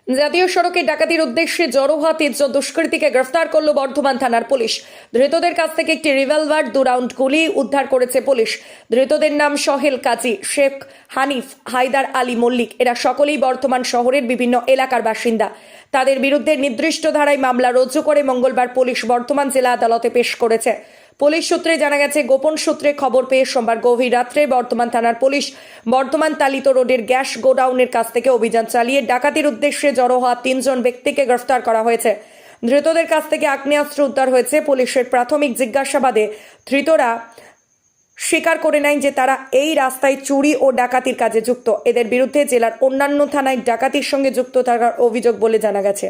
জাতীয় সড়কে ডাকাতির উদ্দেশ্যে জড়ো হওয়া ৩ জন দুষ্কৃতীকে গ্রেফতার করল বর্ধমান থানার পুলিশ। ধৃতদের কাছ থেকে একটি রিভলভার, 2 রাউন্ড গুলি উদ্ধার করেছে পুলিশ। ধৃতদের নাম সোহেল কাজী, শেখ হানিফ, হায়দার আলী মল্লিক। এরা সকলেই বর্ধমান শহরের বিভিন্ন এলাকার বাসিন্দা। তাদের বিরুদ্ধে নির্দিষ্ট ধারায় মামলা রুজু করে মঙ্গলবার পুলিশ বর্ধমান জেলা আদালতে পেশ করেছে। পুলিশ সূত্রে জানা গেছে, গোপন সূত্রে খবর পেয়ে সোমবার গভীর রাত্রে বর্ধমান থানার পুলিশ বর্ধমান তালিত রোডের গ্যাস গোডাউনের কাছ থেকে অভিযান চালিয়ে ডাকাতির উদ্দেশ্যে জড়ো হওয়া 3 জন ব্যক্তিকে গ্রেফতার করা হয়েছে। ধৃতদের কাছ থেকে আগ্নেয়াস্ত্র উদ্ধার হয়েছে। পুলিশের প্রাথমিক জিজ্ঞাসাবাদে ধৃতরা স্বীকার করে নেয় যে তারা এই রাস্তায় চুরি ও ডাকাতির কাজে যুক্ত। এদের বিরুদ্ধে জেলার অন্যান্য থানায় ডাকাতির সঙ্গে যুক্ত থাকার অভিযোগ বলে জানা গেছে।